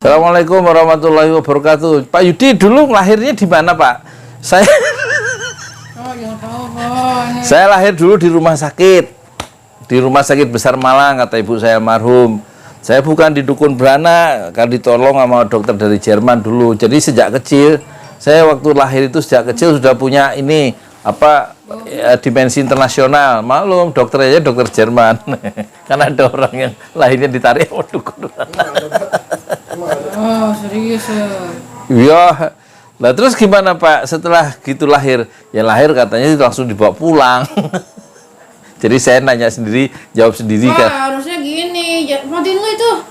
Assalamualaikum warahmatullahi wabarakatuh. Pak Yudi dulu lahirnya di mana, Pak? Saya lahir dulu di rumah sakit. Di rumah sakit besar Malang, kata ibu saya almarhum. Saya bukan di dukun beranak, kan ditolong sama dokter dari Jerman dulu. Jadi sejak kecil, saya waktu lahir itu sejak kecil sudah punya ini dimensi internasional. Maklum dokter aja dokter Jerman. Karena ada orang yang lahirnya ditarik sama dukun. Oh, serius ya? Iya. Lah terus gimana Pak setelah gitu lahir? Ya lahir katanya langsung dibawa pulang. Jadi saya nanya sendiri, jawab sendiri Wah, kan. harusnya gini, matiin lu itu.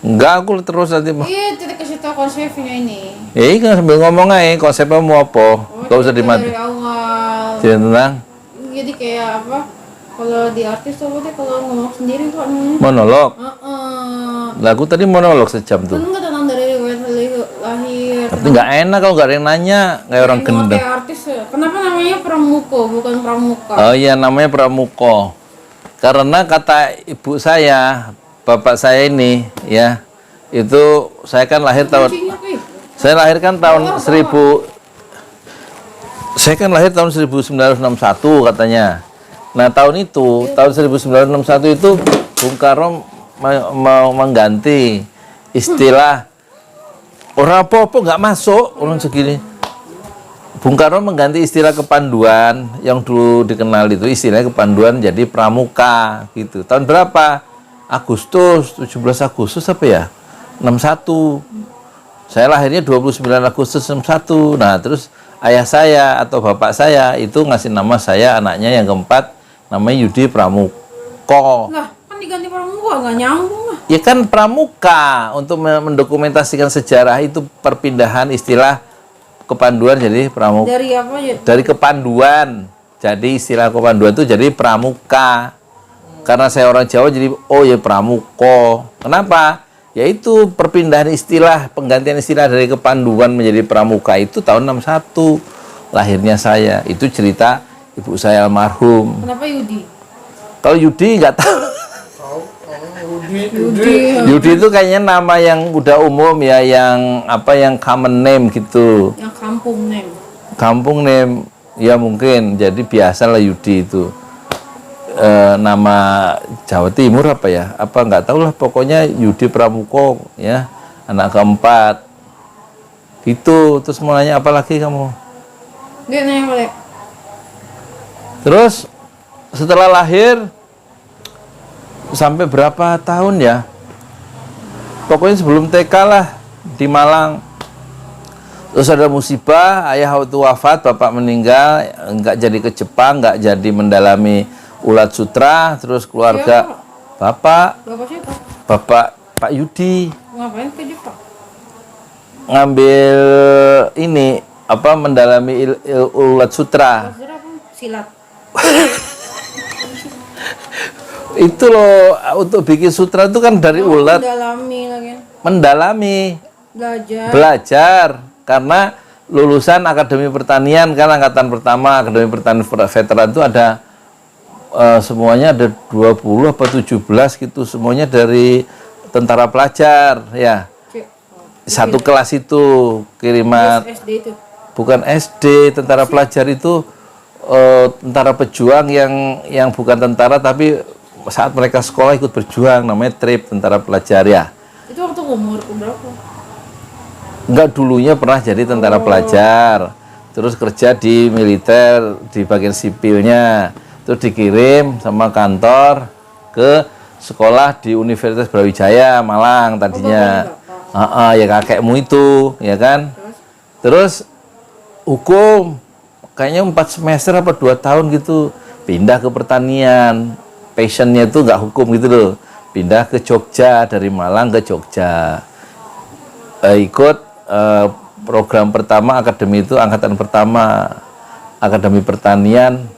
Enggak, aku terus nanti. Iya, kita kasih tau konsepnya ini. Ya ini kan sambil ngomong aja konsepnya mau apa. Gak usah dimati. Dari awal. Jadi tenang. Jadi kayak apa? Kalau di artis tuh berarti kalau ngomong sendiri kok namanya. Monolog. Heeh. Lah aku tadi monolog sejam tuh. Kan enggak tenang dari lahir. Tapi nggak enak kalau nggak ada yang nanya, kayak orang gendeng. Kayak artis. Kenapa namanya Pramuko bukan Pramuka? Oh iya namanya Pramuko. Karena kata ibu saya, bapak saya ini ya, itu saya kan lahir tahun saya lahir kan tahun 1961 katanya. Nah, tahun itu, tahun 1961 itu Bung Karno mau mengganti istilah orang apa-apa nggak masuk orang segini. Bung Karno mengganti istilah kepanduan yang dulu dikenal itu istilahnya kepanduan jadi pramuka gitu. Tahun berapa? Agustus, 17 Agustus apa ya? 61. Saya lahirnya 29 Agustus 61. Nah, terus ayah saya atau bapak saya itu ngasih nama saya anaknya yang keempat namanya Yudi Pramuko. Lah, kan diganti Pramuka nggak nyambung lah. Ya kan pramuka untuk mendokumentasikan sejarah itu perpindahan istilah kepanduan jadi pramuka. Dari apa ya? Dari kepanduan. Jadi istilah kepanduan itu jadi pramuka. Karena saya orang Jawa jadi oh ya pramuko. Kenapa? Yaitu perpindahan istilah, penggantian istilah dari kepanduan menjadi pramuka itu tahun 61 lahirnya saya. Itu cerita ibu saya almarhum. Kenapa Yudi? Kalau Yudi nggak tahu. Yudi itu kayaknya nama yang udah umum ya, yang apa yang common name gitu. Yang kampung name. Kampung name ya mungkin. Jadi biasalah Yudi itu. Nama Jawa Timur apa ya? Apa nggak tahu lah. Pokoknya Yudi Pramuko ya, anak keempat. Gitu. Terus mau nanya apa lagi kamu? Dia nanya balik. Terus setelah lahir sampai berapa tahun ya? Pokoknya sebelum TK lah di Malang. Terus ada musibah, ayah waktu wafat, bapak meninggal, nggak jadi ke Jepang, nggak jadi mendalami ulat sutra, terus keluarga bapak, Bapak siapa? bapak Pak Yudi Ngapain ke Jepang? ngambil ini apa mendalami ulat sutra. Belajar apa? Silat. Itu loh untuk bikin sutra itu kan dari ulat. Mendalami lagi. Mendalami. Belajar karena lulusan Akademi Pertanian kan angkatan pertama Akademi Pertanian Veteran itu ada semuanya ada 20 apa 17 gitu, semuanya dari tentara pelajar ya. Satu kelas itu kiriman. SD itu. Bukan SD, tentara pelajar itu tentara pejuang yang bukan tentara tapi saat mereka sekolah ikut berjuang, namanya trip tentara pelajar ya. Itu waktu umur berapa? Enggak, dulunya pernah jadi tentara pelajar, terus kerja di militer di bagian sipilnya, terus dikirim sama kantor ke sekolah di Universitas Brawijaya Malang tadinya. Ya kakekmu itu ya kan. Terus hukum kayaknya 4 semester apa 2 tahun gitu, pindah ke pertanian. Passionnya itu nggak hukum gitu loh, pindah ke Jogja, dari Malang ke Jogja, ikut program pertama akademi itu angkatan pertama Akademi Pertanian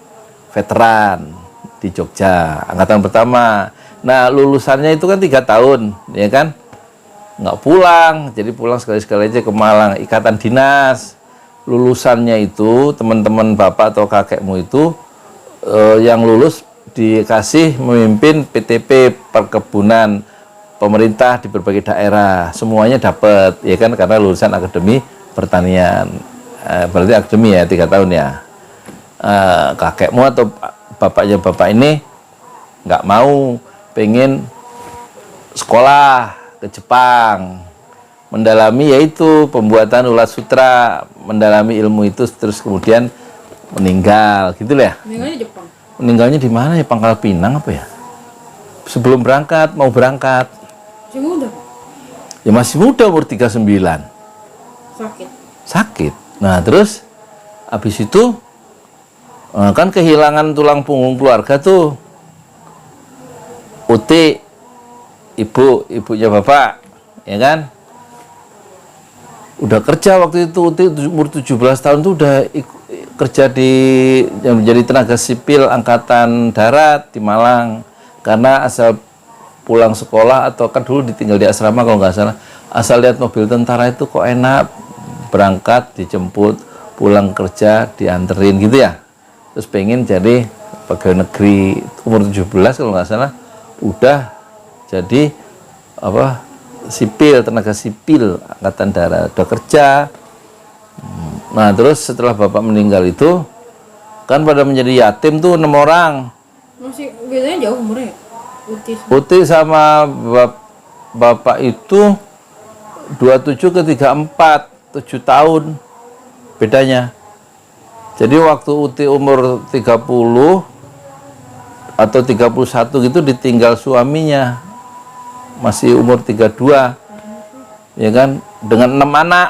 Veteran di Jogja, angkatan pertama. Nah lulusannya itu kan 3 tahun ya kan, nggak pulang, jadi pulang sekali-sekali aja ke Malang, ikatan dinas. Lulusannya itu teman-teman bapak atau kakekmu itu yang lulus dikasih memimpin PTP perkebunan pemerintah di berbagai daerah, semuanya dapat, ya kan, karena lulusan akademi pertanian. Berarti akademi ya 3 tahun ya. Kakekmu atau bapaknya bapak ini nggak mau, pengen sekolah ke Jepang, mendalami yaitu pembuatan ulat sutra, mendalami ilmu itu, terus kemudian meninggal, gitu ya. Meninggalnya di Jepang. Meninggalnya di mana ya, Pangkal Pinang apa ya? Sebelum berangkat, mau berangkat. Masih muda. Ya masih muda, umur 39. Sakit. Sakit. Nah, terus habis itu kan kehilangan tulang punggung keluarga tuh. Uti, ibunya bapak, ya kan? Udah kerja waktu itu, Uti umur 17 tahun tuh udah kerja yang menjadi tenaga sipil Angkatan Darat di Malang. Karena asal pulang sekolah, atau kan dulu ditinggal di asrama kalau nggak salah, asal lihat mobil tentara itu kok enak, berangkat, dijemput, pulang kerja, dianterin gitu ya. Terus pengen jadi pegawai negeri, umur 17 kalau nggak salah, udah jadi apa, sipil, tenaga sipil Angkatan Darat, udah kerja. Nah, terus setelah bapak meninggal itu kan pada menjadi yatim tuh 6 orang. Masih bedanya jauh umurnya ya? Uti sama bapak itu 27 ke 34, 7 tahun bedanya. Jadi waktu Uti umur 30 atau 31 gitu ditinggal suaminya, masih umur 32, ya kan, dengan 6 anak.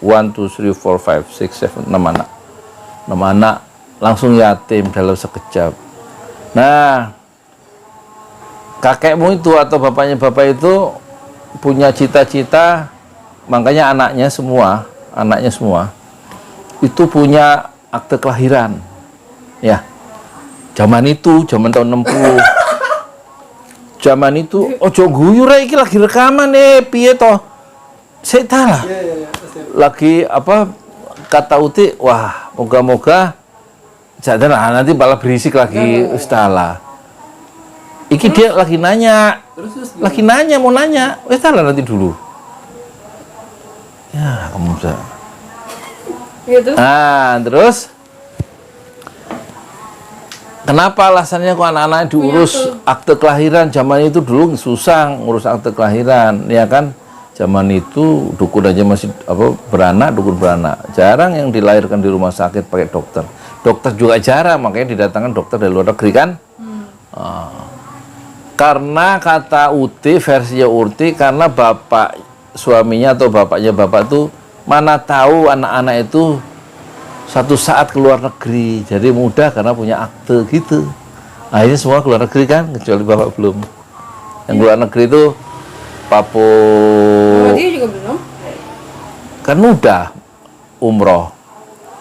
1, 2, 3, 4, 5, 6, 7, 6 anak. 6 anak langsung yatim dalam sekejap. Nah, kakekmu itu atau bapaknya bapak itu punya cita-cita, makanya anaknya semua itu punya akte kelahiran. Ya. Zaman itu, zaman tahun 60. Zaman itu, ojo guyu rek, iki lagi rekaman piye toh? Sik ta lah. Lagi apa, kata Uti, wah, moga-moga jangan nanti malah berisik lagi, ustalah. Iki dia lagi nanya, mau nanya, ustalah nanti dulu. Ya, kamu bisa. Gitu. Nah, terus kenapa alasannya kok anak-anak diurus akte kelahiran? Zaman itu dulu susah ngurus akte kelahiran, ya kan? Zaman itu dukun aja masih dukun beranak. Jarang yang dilahirkan di rumah sakit pakai dokter. Dokter juga jarang, makanya didatangkan dokter dari luar negeri kan? Karena kata Uti, versinya Uti, karena bapak suaminya atau bapaknya bapak tuh mana tahu anak-anak itu satu saat keluar negeri, jadi mudah karena punya akte gitu. Akhirnya semua keluar negeri kan, kecuali bapak belum. Yang keluar negeri itu Dia juga belum. Kan udah umroh.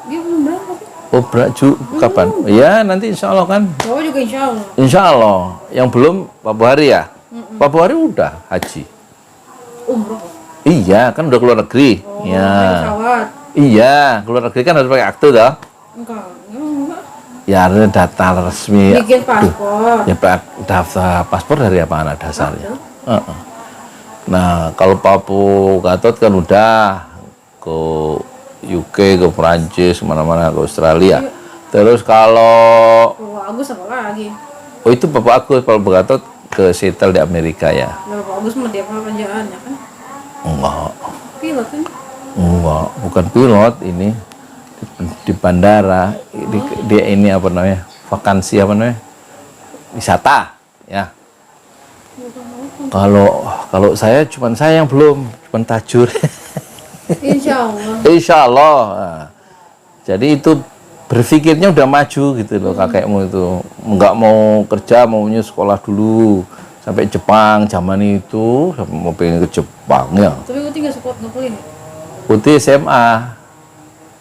Dia belum berangkat. Kapan? Ya nanti insya Allah kan. Bawa juga insya Allah. Insya Allah. Yang belum Pak Buhari ya. Pak Buhari udah haji. Umroh. Iya kan udah keluar negeri. Ya. Pesawat. Iya keluar negeri kan harus pakai akte dah. Enggak. Ya ada data resmi. Bikin paspor. Ya daftar paspor dari apa anak dasarnya. Nah kalau Papu Gatot kan udah ke UK, ke Perancis, mana-mana, ke Australia. Terus kalau Agus apa lagi? oh itu Bapak Agus, Papu Gatot ke Seattle di Amerika ya. Bapak Agus mah dia apa kerjaannya kan? Enggak, Pilot kan? enggak, bukan pilot ini di bandara. Dia ini apa namanya? Vakansi apa namanya? Wisata, ya. Kalau saya yang belum, cuman tajur. Insya Allah. Insya Allah. Nah, jadi itu berpikirnya udah maju gitu loh kakekmu itu. Nggak mau kerja, maunya sekolah dulu sampai Jepang zaman itu, sampai mau pengen ke Jepang ya. Tapi Uti nggak kuliah. Uti SMA,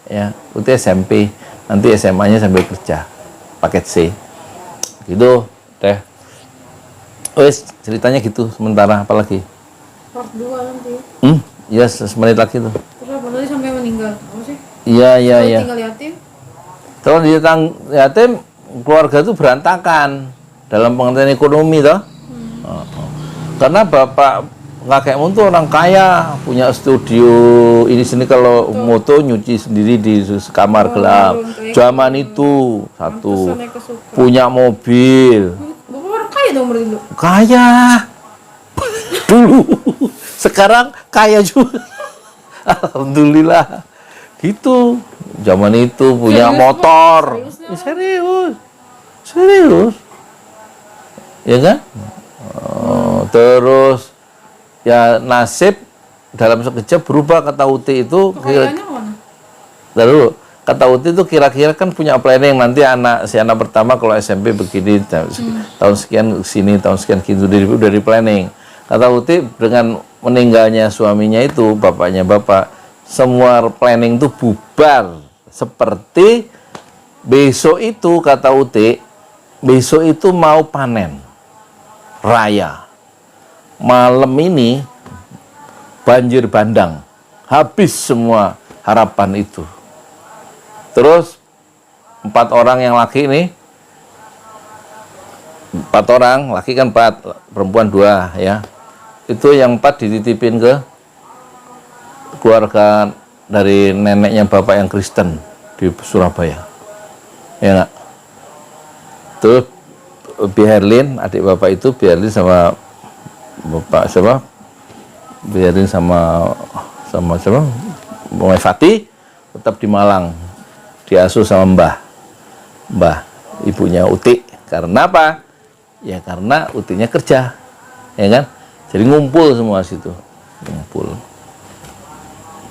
ya. Uti SMP. Nanti SMA-nya sambil kerja, paket C. Gitu, teh. Wes ceritanya gitu sementara, apalagi? Part 2 nanti. Ya semenit lagi tuh. Terus apa tadi sampai meninggal? Apa sih? Iya. Tinggal yatim. Kalau dia yatim, keluarga itu berantakan dalam pengertian ekonomi toh. Karena bapak kakekmu tuh orang kaya, punya studio ini sini, kalau moto nyuci sendiri di kamar gelap. Zaman itu satu, Pantesan Eka suka. punya mobil, Bapak orang kaya dong berarti dulu. kaya dulu. Sekarang kaya juga. Alhamdulillah. Gitu. Zaman itu punya Serius, motor. Pak? Serius, Ya, serius. Serius. Ya kan? Terus ya nasib dalam sekejap berubah. Kata Uti itu Kayaknya mana? dulu, kata Uti itu kira-kira kan punya planning nanti si anak pertama kalau SMP begini, tahun sekian sini, tahun sekian gitu, udah di planning. Kata Uti dengan meninggalnya suaminya itu, bapaknya bapak, semua planning itu bubar. Seperti besok itu, kata Uti, besok itu mau panen raya. Malam ini banjir bandang, habis semua harapan itu. Terus 4 orang yang laki ini, 4 orang, laki kan 4, perempuan 2 ya. Itu yang 4 dititipin ke keluarga dari neneknya bapak yang Kristen di Surabaya. Ya enggak? Terus Biherlin, adik bapak itu, Biherlin sama bapak siapa? Biherlin sama siapa? Mbak Fati tetap di Malang. Diasuh sama Mbah ibunya Uti. Karena apa? Ya karena Utinya kerja, ya kan? Jadi ngumpul semua situ, ngumpul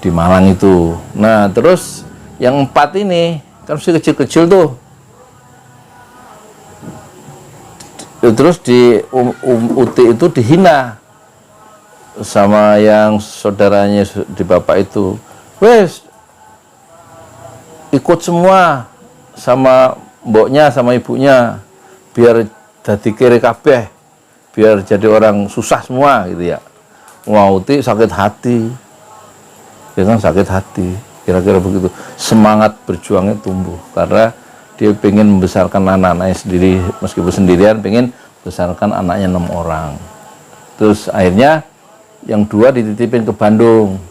di Malang itu. Nah terus yang 4 ini kan masih kecil-kecil tuh. Terus di Uti itu dihina sama yang saudaranya di bapak itu. Wes, ikut semua sama mboknya sama ibunya biar jadi kere kabeh, biar jadi orang susah semua gitu ya. Uti sakit hati, ya kan, sakit hati, kira-kira begitu. Semangat berjuangnya tumbuh karena dia pengen membesarkan anak-anaknya sendiri, meskipun sendirian pengen membesarkan anaknya 6 orang. Terus akhirnya yang 2 dititipin ke Bandung,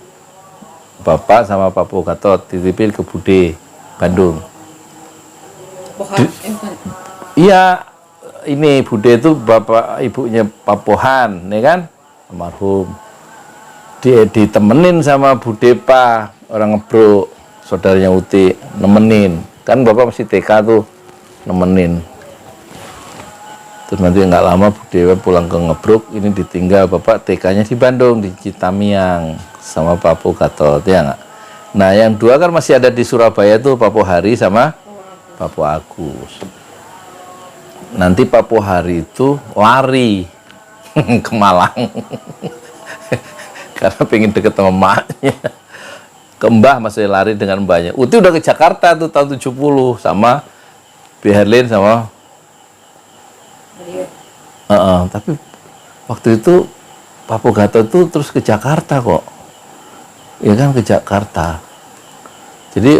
bapak sama Pak Gatot dititipin ke Bude Bandung. Iya, ini Bude itu bapak ibunya Pak Pohan, ya kan, almarhum. Dia ditemenin sama Bude Pak, orang Ngebruk, saudaranya Uti, nemenin. Kan bapak masih TK tuh, nemenin. Terus nanti nggak lama Bude pulang ke Ngebruk, ini ditinggal bapak TK-nya di Bandung, di Citamiang, sama Pak Gatot, ya nggak? Nah yang 2 kan masih ada di Surabaya tuh, Pak Hari sama Pak Agus. Nanti Pak Hari itu lari ke Malang karena pengen deket sama emaknya. Ke Mbah masih lari dengan mbahnya. Uti udah ke Jakarta tuh tahun 70 sama Biherlin sama tapi waktu itu Pak Gatot tuh terus ke Jakarta kok. Ya kan, ke Jakarta. Jadi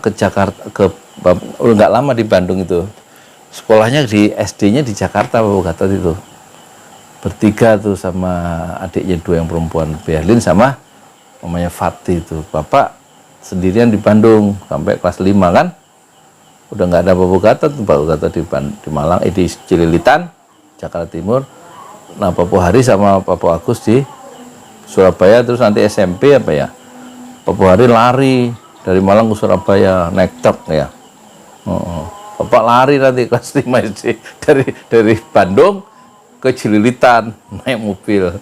ke Jakarta, nggak lama di Bandung itu. Sekolahnya di SD-nya di Jakarta Pak Gatot itu. Bertiga tuh sama adiknya 2 yang perempuan, Biherlin sama mamanya Fatih itu. Bapak sendirian di Bandung sampai kelas 5 kan. Udah nggak ada Pak Gatot di Malang, di Cililitan, Jakarta Timur. Nah Pak Hari sama Pak Agus di Surabaya. Terus nanti SMP apa ya, Pak Hari lari dari Malang ke Surabaya naik truk ya. Bapak lari nanti kelas 5 SD dari Bandung ke Cililitan naik mobil,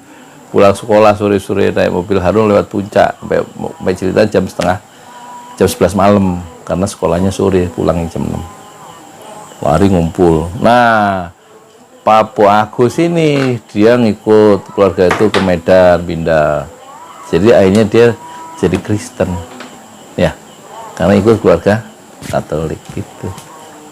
pulang sekolah sore-sore naik mobil Harun lewat Puncak sampai Cililitan jam 11 malam karena sekolahnya sore, pulang jam 6. Lari ngumpul. Nah Pak Agus ini dia ngikut keluarga itu ke Medan, pindah. Jadi akhirnya dia jadi Kristen ya, karena ikut keluarga Katolik gitu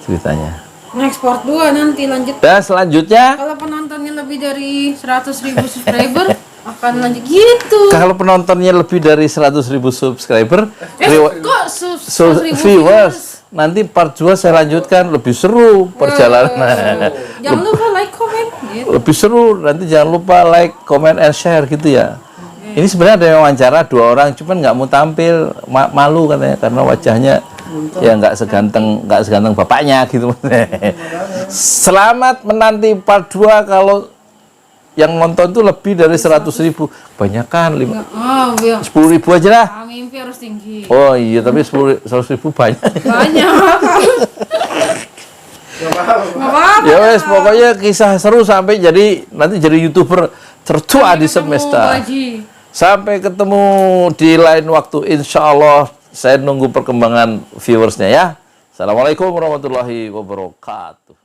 ceritanya. Ekspor 2 nanti lanjut. Dan selanjutnya Kalau penontonnya lebih dari 100.000 subscriber akan lanjut gitu. kalau penontonnya lebih dari 100.000 subscriber, Kok 100.000 viewers, nanti part 2 saya lanjutkan, lebih seru perjalanan. Jangan lupa like, comment gitu. lebih seru. Nanti jangan lupa like, comment, and share gitu ya. Ini sebenarnya ada yang wawancara 2 orang, cuman nggak mau tampil, malu katanya karena wajahnya ya nggak seganteng bapaknya gitu. Selamat menanti part 2 kalau yang nonton tuh lebih dari 100.000. Banyakan 10.000 aja lah. Mimpi harus tinggi. Oh iya, tapi 100.000 banyak. Banyak. Nggak apa-apa. Ya wes, pokoknya kisah seru sampai nanti jadi YouTuber tertua di semesta. Sampai ketemu di lain waktu, insya Allah. Saya nunggu perkembangan viewersnya ya. Assalamualaikum warahmatullahi wabarakatuh.